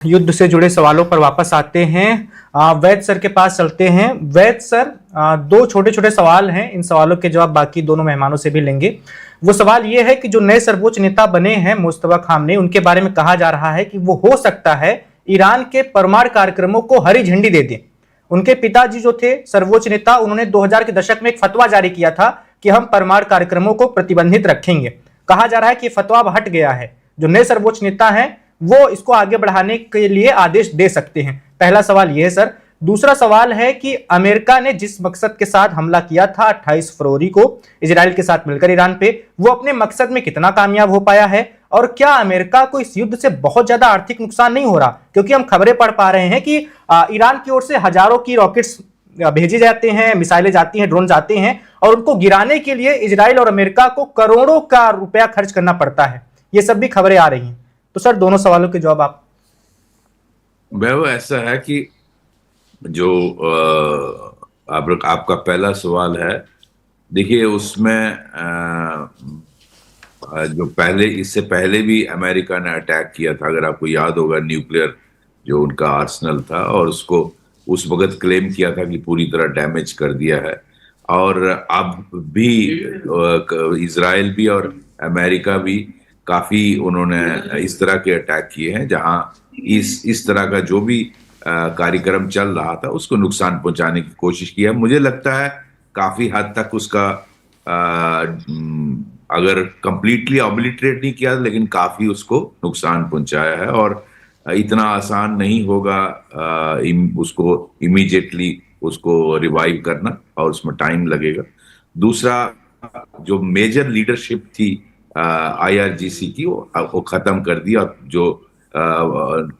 युद्ध से जुड़े सवालों पर वापस आते हैं। वैद सर के पास चलते हैं। वैद सर, दो छोटे छोटे सवाल हैं, इन सवालों के जवाब बाकी दोनों मेहमानों से भी लेंगे। वो सवाल ये है कि जो नए सर्वोच्च नेता बने हैं मुस्तफा खामनेई, उनके बारे में कहा जा रहा है कि वो हो सकता है ईरान के परमाणु कार्यक्रमों को हरी झंडी दे दें। उनके पिताजी जो थे सर्वोच्च नेता, उन्होंने 2000 के दशक में एक फतवा जारी किया था कि हम परमाणु कार्यक्रमों को प्रतिबंधित रखेंगे। कहा जा रहा है कि फतवा अब हट गया है। जो नए सर्वोच्च नेता हैं वो इसको आगे बढ़ाने के लिए आदेश दे सकते हैं। पहला सवाल यह है सर। दूसरा सवाल है कि अमेरिका ने जिस मकसद के साथ हमला किया था 28 फरवरी को इजराइल के साथ मिलकर ईरान पे, वो अपने मकसद में कितना कामयाब हो पाया है? और क्या अमेरिका को इस युद्ध से बहुत ज्यादा आर्थिक नुकसान नहीं हो रहा? क्योंकि हम खबरें पढ़ पा रहे हैं कि ईरान की ओर से हजारों की रॉकेट्स भेजे जाते हैं, मिसाइलें जाती हैं, ड्रोन जाते हैं, और उनको गिराने के लिए इजराइल और अमेरिका को करोड़ों का रुपया खर्च करना पड़ता है। ये सब भी खबरें आ रही हैं। तो सर, दोनों सवालों के जवाब आप। वह ऐसा है कि जो आपका पहला सवाल है, देखिए उसमें जो पहले, इससे पहले भी अमेरिका ने अटैक किया था, अगर आपको याद होगा, न्यूक्लियर जो उनका आर्सेनल था, और उसको उस वक्त क्लेम किया था कि पूरी तरह डैमेज कर दिया है। और अब भी इजराइल भी और अमेरिका भी काफी उन्होंने इस तरह के अटैक किए हैं जहां इस तरह का जो भी कार्यक्रम चल रहा था उसको नुकसान पहुंचाने की कोशिश की है। मुझे लगता है काफी हद तक उसका अगर कंप्लीटली ऑब्लिटरेट नहीं किया, लेकिन काफी उसको नुकसान पहुंचाया है। और इतना आसान नहीं होगा उसको इमीडिएटली उसको रिवाइव करना, और उसमें टाइम लगेगा। दूसरा, जो मेजर लीडरशिप थी IRGC की, वो खत्म कर दी, और जो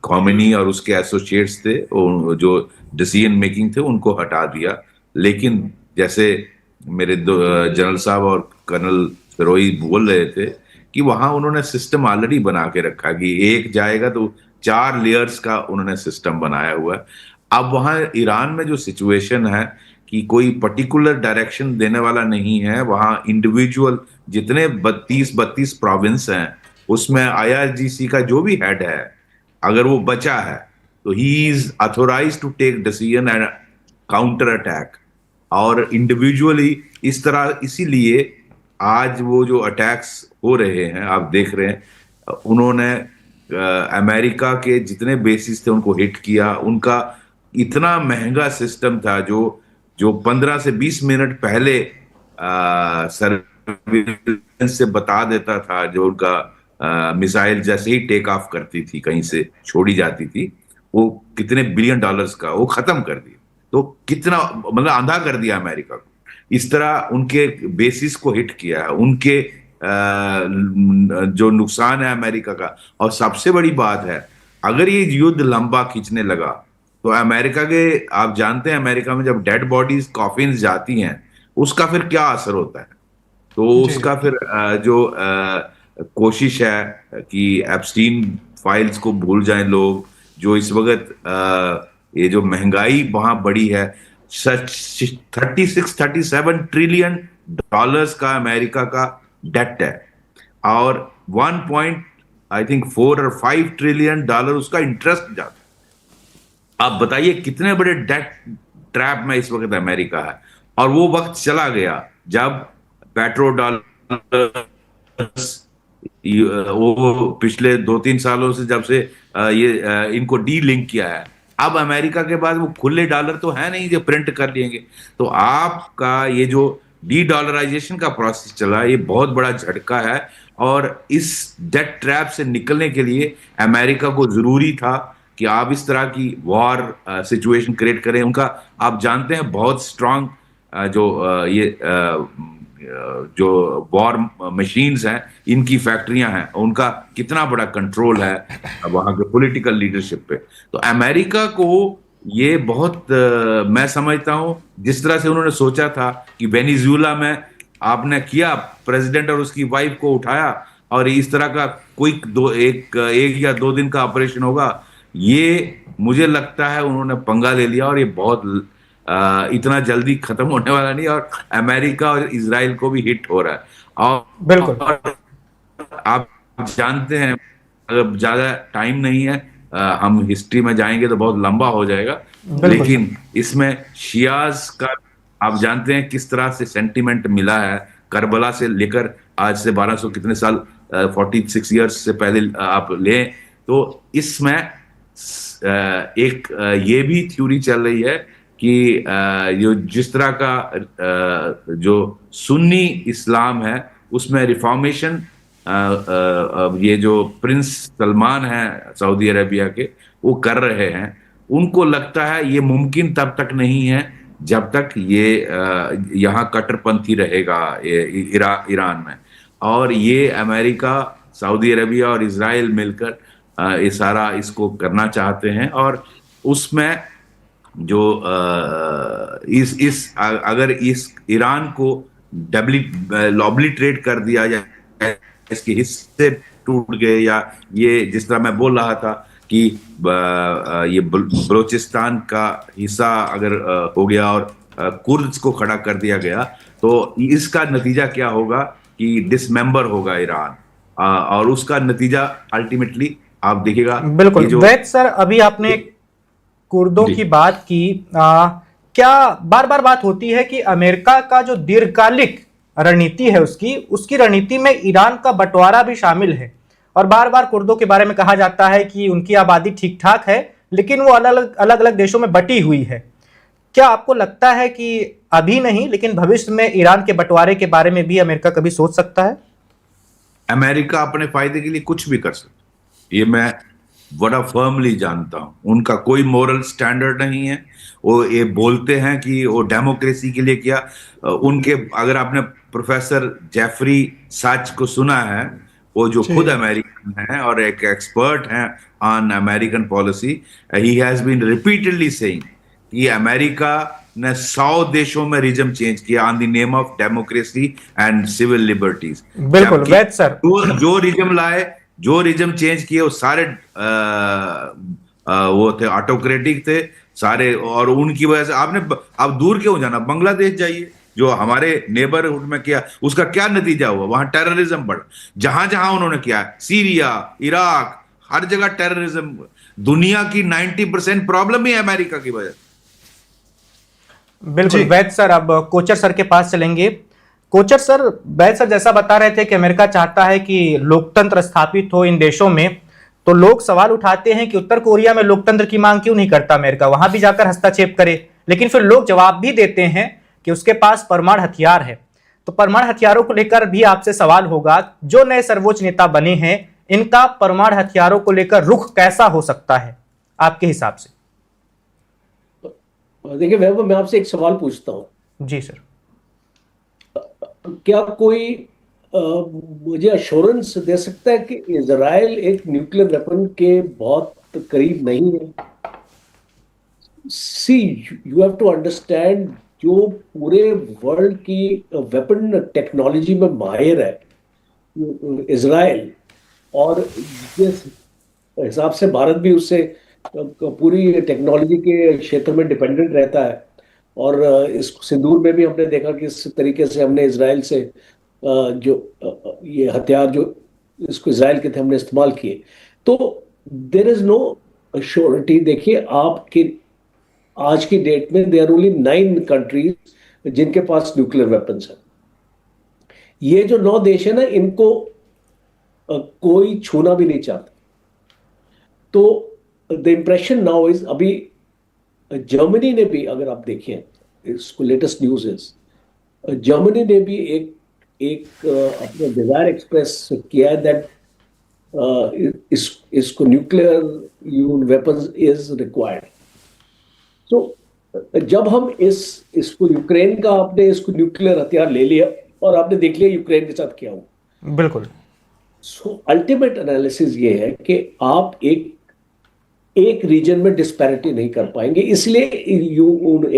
खोमेनी और उसके एसोसिएट्स थे, जो डिसीजन मेकिंग थे, उनको हटा दिया। लेकिन जैसे मेरे जनरल साहब और कर्नल फिरोई बोल रहे थे कि वहां उन्होंने सिस्टम ऑलरेडी बना के रखा कि एक जाएगा तो 4 लेयर्स का उन्होंने सिस्टम बनाया हुआ है। अब वहां ईरान में जो सिचुएशन है कि कोई पर्टिकुलर डायरेक्शन देने वाला नहीं है, वहां इंडिविजुअल जितने 32 प्रोविंस हैं उसमें IRGC का जो भी हेड है, अगर वो बचा है तो he is authorise to take decision and counter attack. और इंडिविजुअली इस तरह, इसीलिए आज वो जो अटैक्स हो रहे हैं आप देख रहे हैं, उन्होंने अमेरिका के जितने बेसिस थे उनको हिट किया। उनका इतना महंगा सिस्टम था जो 15 से 20 मिनट पहले सर्विलेंस से बता देता था, जो उनका मिसाइल जैसे ही टेक ऑफ करती थी, कहीं से छोड़ी जाती थी, वो कितने बिलियन डॉलर्स का वो खत्म कर दिया। तो कितना, मतलब आंधा कर दिया अमेरिका को। इस तरह उनके बेसिस को हिट किया है, उनके जो नुकसान है अमेरिका का। और सबसे बड़ी बात है, अगर ये युद्ध लंबा खींचने लगा तो अमेरिका के, आप जानते हैं अमेरिका में जब डेड बॉडीज कॉफिन्स जाती हैं उसका फिर क्या असर होता है। तो उसका फिर जो कोशिश है कि एप्स्टीन फाइल्स को भूल जाएं लोग, जो इस वक्त ये जो महंगाई वहां बढ़ी है, 37 ट्रिलियन डॉलर्स का अमेरिका का डेट है, और 1.4 और 5 ट्रिलियन डॉलर उसका इंटरेस्ट जाता है। आप बताइए कितने बड़े डेट ट्रैप में इस वक्त अमेरिका है। और वो वक्त चला गया जब पेट्रो डॉलर, वो पिछले 2-3 सालों से, जब से ये इनको डी लिंक किया है, अब अमेरिका के बाद वो खुले डॉलर तो है नहीं जो प्रिंट कर लेंगे। तो आपका ये जो डी डॉलराइजेशन का प्रोसेस चला, ये बहुत बड़ा झटका है। और इस डेट ट्रैप से निकलने के लिए अमेरिका को जरूरी था कि आप इस तरह की वॉर सिचुएशन क्रिएट करें। उनका, आप जानते हैं, बहुत स्ट्रांग जो वॉर मशीन्स हैं, इनकी फैक्ट्रियां हैं, उनका कितना बड़ा कंट्रोल है वहां के पॉलिटिकल लीडरशिप पे। तो अमेरिका को ये बहुत, मैं समझता हूं, जिस तरह से उन्होंने सोचा था कि वेनेजुएला में आपने किया, प्रेसिडेंट और उसकी वाइफ को उठाया, और इस तरह का कोई एक या 2 दिन का ऑपरेशन होगा, ये मुझे लगता है उन्होंने पंगा ले लिया, और ये बहुत इतना जल्दी खत्म होने वाला नहीं, और अमेरिका और इजराइल को भी हिट हो रहा है। और बिल्कुल। आप जानते हैं, अगर ज्यादा टाइम नहीं है, हम हिस्ट्री में जाएंगे तो बहुत लंबा हो जाएगा। बिल्कुल लेकिन इसमें शियाज का आप जानते हैं किस तरह से सेंटिमेंट मिला है, करबला से लेकर आज से 1200 कितने साल, 46 ईयर्स से पहले आप लें तो इसमें एक ये भी थ्योरी चल रही है कि जो जिस तरह का जो सुन्नी इस्लाम है उसमें रिफॉर्मेशन ये जो प्रिंस सलमान है सऊदी अरेबिया के, वो कर रहे हैं, उनको लगता है ये मुमकिन तब तक नहीं है जब तक ये यहाँ कट्टरपंथी रहेगा ईरान में। और ये अमेरिका, सऊदी अरेबिया और इजराइल मिलकर ये सारा इसको करना चाहते हैं। और उसमें जो अगर इस ईरान को ऑब्लिटरेट कर दिया जाए, इसके हिस्से टूट गए, या ये जिस तरह मैं बोल रहा था कि ये बलूचिस्तान का हिस्सा अगर हो गया और कुर्द्स को खड़ा कर दिया गया, तो इसका नतीजा क्या होगा कि डिसमेंबर होगा ईरान, और उसका नतीजा अल्टीमेटली आप देखिएगा। बिल्कुल। वैद सर, अभी आपने कुर्दों की बात की, क्या बार बार बात होती है कि अमेरिका का जो दीर्घकालिक रणनीति है उसकी रणनीति में ईरान का बंटवारा भी शामिल है, और बार बार कुर्दों के बारे में कहा जाता है कि उनकी आबादी ठीक ठाक है लेकिन वो अलग अलग देशों में बटी हुई है। क्या आपको लगता है कि अभी नहीं लेकिन भविष्य में ईरान के बंटवारे के बारे में भी अमेरिका कभी सोच सकता है? अमेरिका अपने फायदे के लिए कुछ भी कर सकता, ये मैं बड़ा फर्मली जानता हूं। उनका कोई मोरल स्टैंडर्ड नहीं है। वो ये बोलते हैं कि वो डेमोक्रेसी के लिए किया। उनके, अगर आपने प्रोफेसर जेफरी साच को सुना है, वो जो खुद अमेरिकन है और एक एक्सपर्ट हैं on American policy, he has been repeatedly saying कि अमेरिका ने 100 देशों में रिजम चेंज किया on the name of democracy and civil liberties. बिल्कुल वैद सर, जो रिजम चेंज किए वो सारे वो थे, ऑटोक्रेटिक थे सारे। और उनकी वजह से आपने, आप दूर क्यों जाना, बांग्लादेश जाइए जो हमारे नेबरहुड में किया, उसका क्या नतीजा हुआ? वहां टेररिज्म बढ़ा, जहां जहां उन्होंने किया, सीरिया, इराक, हर जगह टेररिज्म। दुनिया की 90% प्रॉब्लम ही अमेरिका की वजह। बिल्कुल वैद सर, अब कोचर सर के पास चलेंगे। कोचर सर, वैद सर जैसा बता रहे थे कि अमेरिका चाहता है कि लोकतंत्र स्थापित हो इन देशों में, तो लोग सवाल उठाते हैं कि उत्तर कोरिया में लोकतंत्र की मांग क्यों नहीं करता अमेरिका, वहां भी जाकर हस्तक्षेप करे। लेकिन फिर लोग जवाब भी देते हैं कि उसके पास परमाणु हथियार है। तो परमाणु हथियारों को लेकर भी आपसे सवाल होगा, जो नए सर्वोच्च नेता बने हैं इनका परमाणु हथियारों को लेकर रुख कैसा हो सकता है आपके हिसाब से? देखिए वैभव, मैं आपसे एक सवाल पूछता हूं। जी सर। क्या कोई मुझे अश्योरेंस दे सकता है कि इजराइल एक न्यूक्लियर वेपन के बहुत करीब नहीं है? सी, यू हैव टू अंडरस्टैंड, जो पूरे वर्ल्ड की वेपन टेक्नोलॉजी में माहिर है इजराइल, और जिस हिसाब से भारत भी उससे पूरी टेक्नोलॉजी के क्षेत्र में डिपेंडेंट रहता है, और इस सिंदूर में भी हमने देखा कि इस तरीके से हमने इजराइल से जो ये हथियार जो इसको इजराइल के थे हमने इस्तेमाल किए, तो देयर इज नो अश्योरिटी। देखिए आपके आज की डेट में देयर आर ओनली 9 कंट्रीज जिनके पास न्यूक्लियर वेपन्स है। ये जो 9 देश है ना, इनको कोई छूना भी नहीं चाहता। तो द इम्प्रेशन नाउ इज, अभी जर्मनी ने भी, अगर आप देखें इसको, लेटेस्ट न्यूज इज जर्मनी ने भी एक अपना डिजायर एक्सप्रेस किया है दैट इसको न्यूक्लियर वेपन्स इज रिक्वायर्ड। तो जब हम इसको यूक्रेन का, आपने इसको न्यूक्लियर हथियार ले लिया और आपने देख लिया यूक्रेन के साथ क्या हुआ। बिल्कुल। सो अल्टीमेट एनालिसिस ये है कि आप एक रीजन में डिस्पैरिटी नहीं कर पाएंगे, इसलिए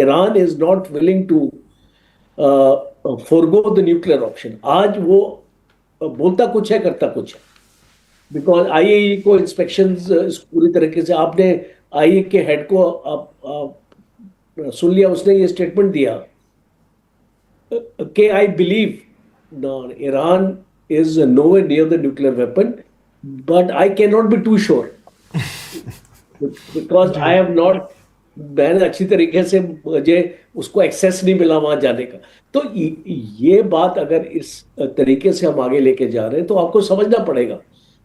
Iran is not willing to forgo the nuclear option. आज वो बोलता कुछ है करता कुछ है, बिकॉज आईएई को इंस्पेक्शंस पूरी तरीके से, आपने आईएई के हेड को आप सुन लिया, उसने ये स्टेटमेंट दिया कि I believe Iran is nowhere near the nuclear weapon, but I cannot be too sure. Because I have not, मैंने अच्छी तरीके से मुझे उसको एक्सेस नहीं मिला वहां जाने का। तो ये बात अगर इस तरीके से हम आगे लेके जा रहे हैं तो आपको समझना पड़ेगा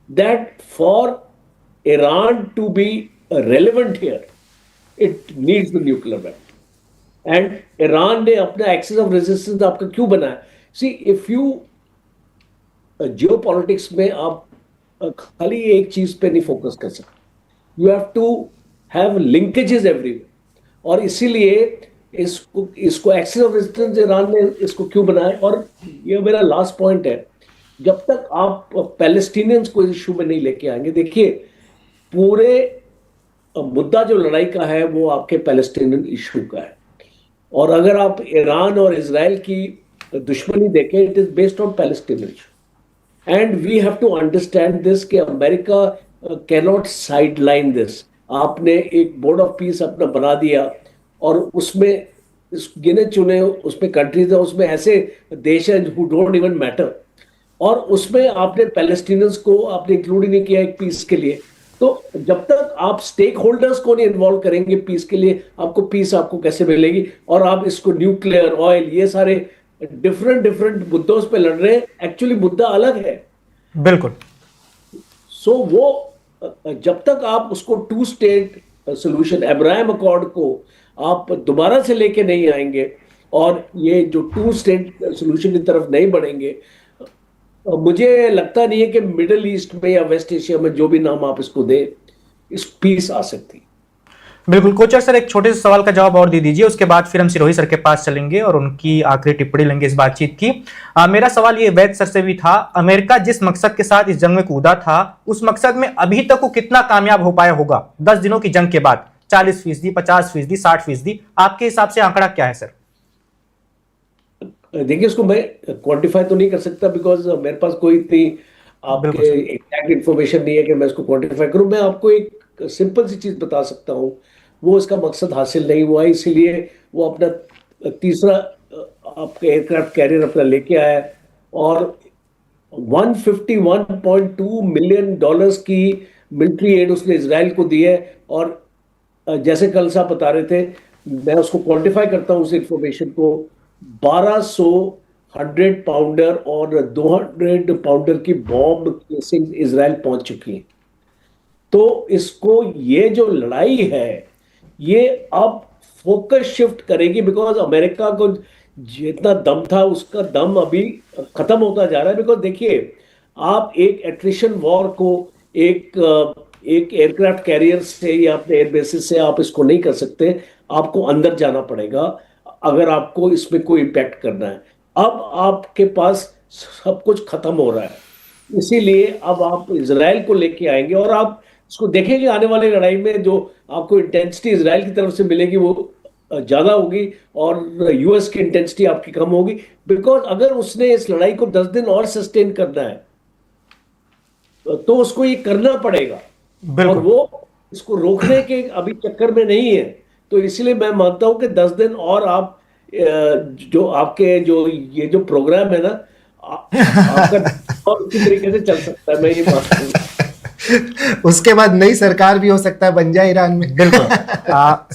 that for Iran to be relevant here it needs the nuclear weapon. And Iran ने अपना एक्सेस ऑफ रेजिस्टेंस आपका क्यों बनाया? सी इफ यू जियोपॉलिटिक्स में आप खाली एक चीज पे नहीं फोकस कर सकते, you have to have linkages everywhere. और इसीलिए इसको एक्सेस ऑफ रेजिस्टेंस ईरान ने इसको क्यों बनाया। और ये मेरा लास्ट पॉइंट है, जब तक आप पैलेस्टीनियंस को इशू में नहीं लेके आएंगे, देखिए पूरे मुद्दा जो लड़ाई का है वो आपके पैलेस्टीनियन इशू का है। और अगर आप ईरान और इजराइल की दुश्मनी देखें, it is based on Palestinian issue. And we have to understand this कि अमेरिका कैनॉट साइडलाइन दिस। आपने एक बोर्ड ऑफ पीस अपना बना दिया और उसमें गिने चुने उसमें कंट्रीज है, उसमें ऐसे देश हैं हु डोंट इवन मैटर, और उसमें आपने पैलेस्टीनियंस को आपने इंक्लूड ही नहीं किया एक पीस के लिए। तो जब तक आप स्टेक होल्डर्स को नहीं इन्वॉल्व करेंगे पीस के लिए, आपको पीस आपको कैसे मिलेगी? और आप इसको न्यूक्लियर, ऑयल, ये सारे डिफरेंट डिफरेंट मुद्दों पे लड़ रहे हैं, एक्चुअली मुद्दा अलग है। बिल्कुल। सो वो जब तक आप उसको two state solution, Abraham accord को आप दोबारा से लेके नहीं आएंगे और ये जो टू स्टेट सोल्यूशन की तरफ नहीं बढ़ेंगे, मुझे लगता नहीं है कि मिडिल ईस्ट में या वेस्ट एशिया में, जो भी नाम आप इसको दें, इस पीस आ सकती। बिल्कुल कोचर सर, एक छोटे से सवाल का जवाब और दे दीजिए, उसके बाद फिर हम सिरोही सर के पास चलेंगे और उनकी आखिरी टिप्पणी लेंगे इस बातचीत की। मेरा सवाल ये वैद सर से भी था, अमेरिका जिस मकसद के साथ इस जंग में कूदा था, उस मकसद में अभी तक वो कितना कामयाब हो पाया होगा 10 दिनों की जंग के बाद? 40%, 50%, 60%? आपके हिसाब से आंकड़ा क्या है सर? देखिए, इसको मैं क्वांटिफाई तो नहीं कर सकता बिकॉज मेरे पास कोई इतनी आपके एग्जैक्ट इंफॉर्मेशन नहीं है कि मैं इसको क्वांटिफाई करूं। मैं आपको एक सिंपल सी चीज बता सकता हूं, वो इसका मकसद हासिल नहीं हुआ, इसीलिए वो अपना तीसरा आपका एयरक्राफ्ट कैरियर अपना लेके आया और 151.2 मिलियन डॉलर्स की मिलिट्री एड उसने इजराइल को दी है। और जैसे कल साहब बता रहे थे, मैं उसको क्वांटिफाई करता हूं उस इंफॉर्मेशन को, 1200 100 पाउंडर और 200 पाउंडर की बॉम्ब केसिंग इजराइल पहुंच चुकी है। तो इसको, ये जो लड़ाई है, ये अब फोकस शिफ्ट करेगी बिकॉज अमेरिका को जितना दम था उसका दम अभी खत्म होता जा रहा है। बिकॉज देखिए, आप एक एट्रिशन वॉर को एक एयरक्राफ्ट कैरियर से या अपने एयरबेसिस से आप इसको नहीं कर सकते, आपको अंदर जाना पड़ेगा अगर आपको इसमें कोई इम्पैक्ट करना है। अब आपके पास सब कुछ खत्म हो रहा है, इसीलिए अब आप इजराइल को लेके आएंगे और आप इसको देखेंगे आने वाली लड़ाई में जो आपको इंटेंसिटी इजराइल की तरफ से मिलेगी वो ज्यादा होगी और यूएस की इंटेंसिटी आपकी कम होगी। बिकॉज अगर उसने इस लड़ाई को 10 दिन और सस्टेन करना है तो उसको ये करना पड़ेगा और वो इसको रोकने के अभी चक्कर में नहीं है। तो इसलिए मैं मानता हूं कि 10 दिन और आप जो आपके जो ये जो प्रोग्राम है ना आपका और उसी तरीके से चल सकता है, मैं ये मानता हूं। उसके बाद नई सरकार भी हो सकता है बन जाए ईरान में। बिल्कुल।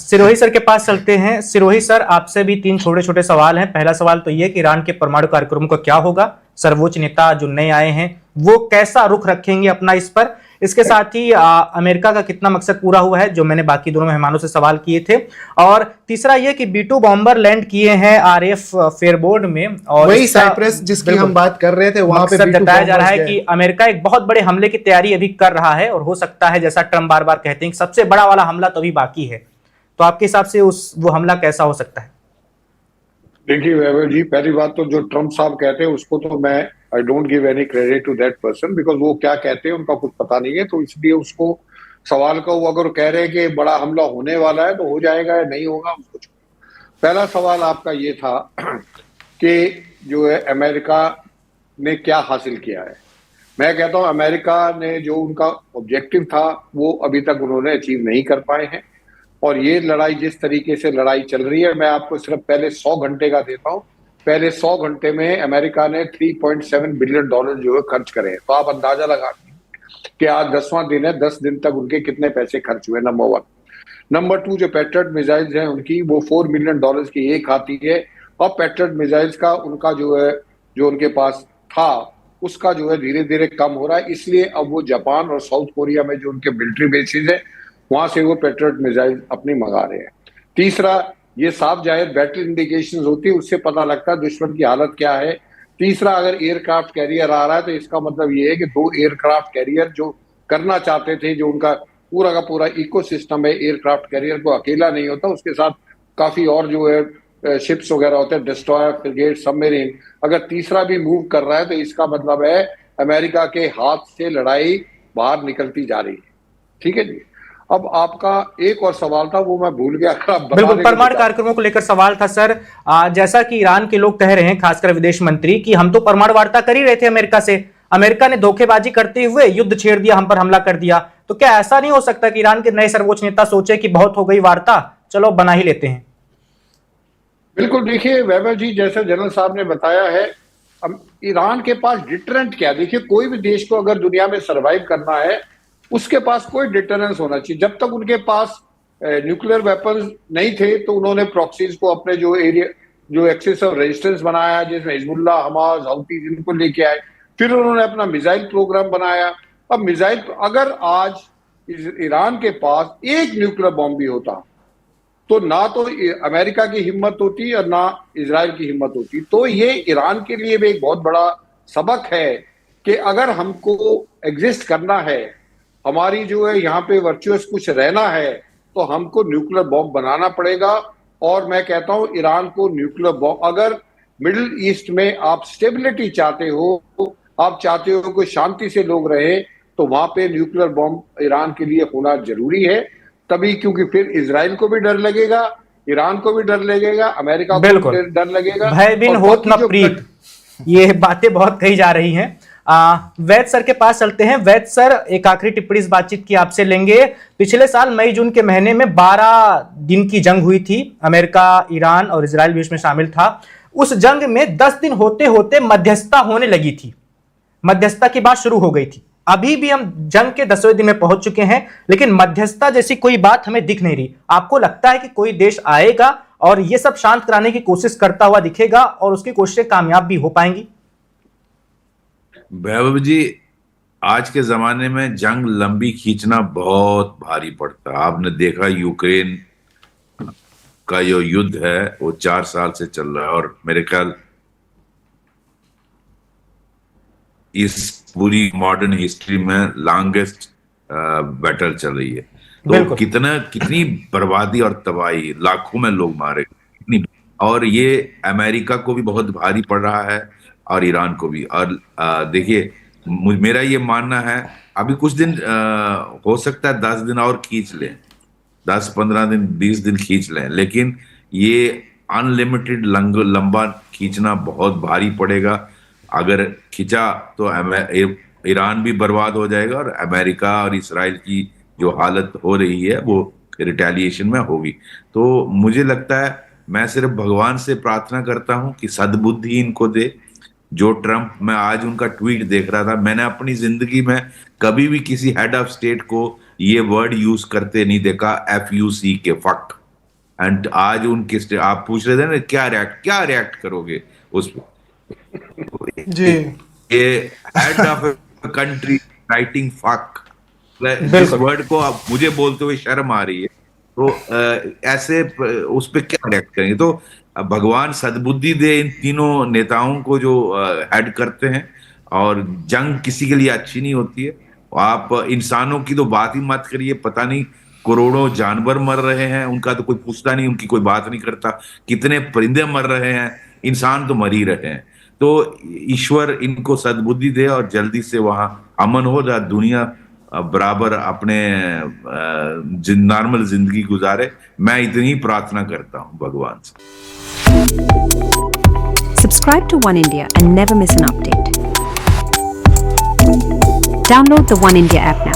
सिरोही सर के पास चलते हैं। सिरोही सर, आपसे भी 3 छोटे छोटे सवाल हैं। पहला सवाल तो ये कि ईरान के परमाणु कार्यक्रम को क्या होगा? सर्वोच्च नेता जो नए आए हैं वो कैसा रुख रखेंगे अपना इस पर? इसके साथ ही अमेरिका का कितना मकसद पूरा हुआ है, जो मैंने बाकी दोनों मेहमानों से सवाल किए थे। और तीसरा ये कि B-2 बॉम्बर लैंड किए हैं RAF फेयरबोर्ड में और वही साइप्रस जिसकी हम बात कर रहे थे, वहां पे बताया जा रहा है कि अमेरिका एक बहुत बड़े हमले की तैयारी अभी कर रहा है और हो सकता है, जैसा ट्रम्प बार बार कहते हैं, सबसे बड़ा वाला हमला तो अभी बाकी है। तो आपके हिसाब से वो हमला कैसा हो सकता है? देखिए वैभव जी, पहली बात तो जो ट्रम्प साहब कहते हैं उसको तो मैं I don't give any credit to that person because वो क्या कहते हैं उनका कुछ पता नहीं है। तो इसलिए उसको सवाल का वो अगर कह रहे हैं कि बड़ा हमला होने वाला है तो हो जाएगा या नहीं होगा उसको। पहला सवाल आपका ये था कि जो है अमेरिका ने क्या हासिल किया है। मैं कहता हूं अमेरिका ने जो उनका ऑब्जेक्टिव था वो अभी तक उन्होंने अचीव नहीं कर पाए हैं। और ये लड़ाई जिस तरीके से लड़ाई चल रही है, मैं आपको सिर्फ पहले 100 घंटे का देता हूं। पहले 100 घंटे में अमेरिका ने $3.7 बिलियन जो है खर्च करे हैं। तो आप अंदाजा लगा कि आज 10वां दिन है, 10 दिन तक उनके कितने पैसे खर्च हुए, नंबर 1। नंबर 2, जो पैट्रियट मिसाइल्स हैं उनकी, वो $4 मिलियन की एक आती है। अब पैट्रियट मिसाइल्स का उनका जो है, जो उनके पास था उसका जो है धीरे धीरे कम हो रहा है, इसलिए अब वो जापान और साउथ कोरिया में जो उनके मिलिट्री बेसिस है वहां से वो पैट्रियट मिसाइल अपनी मंगा रहे हैं। तीसरा, ये साफ जाहिर बैटल इंडिकेशंस होती है, उससे पता लगता है दुश्मन की हालत क्या है। तीसरा, अगर एयरक्राफ्ट कैरियर आ रहा है तो इसका मतलब ये है कि 2 एयरक्राफ्ट कैरियर जो करना चाहते थे, जो उनका पूरा का पूरा इकोसिस्टम है एयरक्राफ्ट कैरियर को अकेला नहीं होता, उसके साथ काफी और जो है शिप्स वगैरह होते हैं, डिस्ट्रॉयर, फ्रिगेट, सबमरीन। अगर तीसरा भी मूव कर रहा है तो इसका मतलब है अमेरिका के हाथ से लड़ाई बाहर निकलती जा रही है। ठीक है जी। अब आपका एक और सवाल था, वो मैं भूल गया। बिल्कुल, परमाणु कार्यक्रमों को लेकर सवाल था सर। जैसा कि ईरान के लोग कह रहे हैं, खासकर विदेश मंत्री, कि हम तो परमाणु वार्ता कर ही रहे थे अमेरिका से, अमेरिका ने धोखेबाजी करते हुए युद्ध छेड़ दिया, हम पर हमला कर दिया। तो क्या ऐसा नहीं हो सकता कि ईरान के नए सर्वोच्च नेता सोचे कि बहुत हो गई वार्ता, चलो बना ही लेते हैं? बिल्कुल, देखिए वैभव जी, जैसे जनरल साहब ने बताया है, ईरान के पास डिटरेंट क्या, देखिए कोई भी देश को अगर दुनिया में सरवाइव करना है उसके पास कोई डिटरेंस होना चाहिए। जब तक उनके पास न्यूक्लियर वेपन्स नहीं थे तो उन्होंने प्रॉक्सीज को अपने जो एरिया, जो एक्सिस ऑफ रेजिस्टेंस बनाया, जिसमें हिजबुल्लाह, हमास, हौती, जिनको लेके आए। फिर उन्होंने अपना मिसाइल प्रोग्राम बनाया। अब मिसाइल, अगर आज ईरान के पास एक न्यूक्लियर बॉम्ब भी होता तो ना तो अमेरिका की हिम्मत होती और ना इजराइल की हिम्मत होती। तो ये ईरान के लिए भी एक बहुत बड़ा सबक है कि अगर हमको एग्जिस्ट करना है, हमारी जो है यहाँ पे वर्चुअस कुछ रहना है, तो हमको न्यूक्लियर बॉम्ब बनाना पड़ेगा। और मैं कहता हूँ ईरान को न्यूक्लियर बॉम्ब, अगर मिडिल ईस्ट में आप स्टेबिलिटी चाहते हो, आप चाहते हो कि शांति से लोग रहे, तो वहां पे न्यूक्लियर बॉम्ब ईरान के लिए होना जरूरी है। तभी, क्योंकि फिर इजराइल को भी डर लगेगा, ईरान को भी डर लगेगा, अमेरिका को भी डर लगेगा। भय बिन होत न प्रीत, ये बातें बहुत कही जा रही हैं। वैद सर के पास चलते हैं। वैद सर, एक आखिरी टिप्पणी इस बातचीत की आपसे लेंगे। पिछले साल मई जून के महीने में 12 दिन की जंग हुई थी, अमेरिका, ईरान और इजराइल भी उसमें शामिल था। उस जंग में 10 दिन होते होते मध्यस्थता होने लगी थी, मध्यस्थता की बात शुरू हो गई थी। अभी भी हम जंग के 10वें दिन में पहुंच चुके हैं, लेकिन मध्यस्थता जैसी कोई बात हमें दिख नहीं रही। आपको लगता है कि कोई देश आएगा और ये सब शांत कराने की कोशिश करता हुआ दिखेगा और उसकी कोशिशें कामयाब भी हो पाएंगी? वैभव जी, आज के जमाने में जंग लंबी खींचना बहुत भारी पड़ता है। आपने देखा यूक्रेन का जो युद्ध है वो 4 साल से चल रहा है, और मेरे ख्याल इस पूरी मॉडर्न हिस्ट्री में लॉन्गेस्ट बैटल चल रही है। तो कितनी बर्बादी और तबाही, लाखों में लोग मारे, और ये अमेरिका को भी बहुत भारी पड़ रहा है और ईरान को भी। और देखिए, मेरा ये मानना है, अभी कुछ दिन हो सकता है 10 दिन और खींच लें, 10-15 दिन, 20 दिन खींच लें, लेकिन ये अनलिमिटेड लंबा खींचना बहुत भारी पड़ेगा। अगर खिंचा तो ईरान भी बर्बाद हो जाएगा और अमेरिका और इजराइल की जो हालत हो रही है वो रिटेलिएशन में होगी। तो मुझे लगता है, मैं सिर्फ भगवान से प्रार्थना करता हूं कि सद्बुद्धि इनको दे। जो ट्रंप, मैं आज उनका ट्वीट देख रहा था, मैंने अपनी जिंदगी में कभी भी किसी हेड ऑफ स्टेट को ये वर्ड यूज करते नहीं देखा, FUC के फक। एंड आज उनके, आप पूछ रहे थे ना क्या रिएक्ट करोगे उस पर जी, ये head of country writing fuck, इस वर्ड को आप मुझे बोलते हुए शर्म आ रही है। तो ऐसे उस पर क्या रिएक्ट करेंगे? तो भगवान सद्बुद्धि दे इन तीनों नेताओं को जो हेड करते हैं। और जंग किसी के लिए अच्छी नहीं होती है। आप इंसानों की तो बात ही मत करिए, पता नहीं करोड़ों जानवर मर रहे हैं, उनका तो कोई पूछता नहीं, उनकी कोई बात नहीं करता। कितने परिंदे मर रहे हैं, इंसान तो मर ही रहे हैं। तो ईश्वर इनको सद्बुद्धि दे और जल्दी से वहां अमन हो जाए, दुनिया बराबर अपने नॉर्मल जिंदगी गुजारे। मैं इतनी प्रार्थना करता हूं भगवान से। Subscribe to One India and never miss an update. Download the One India app now.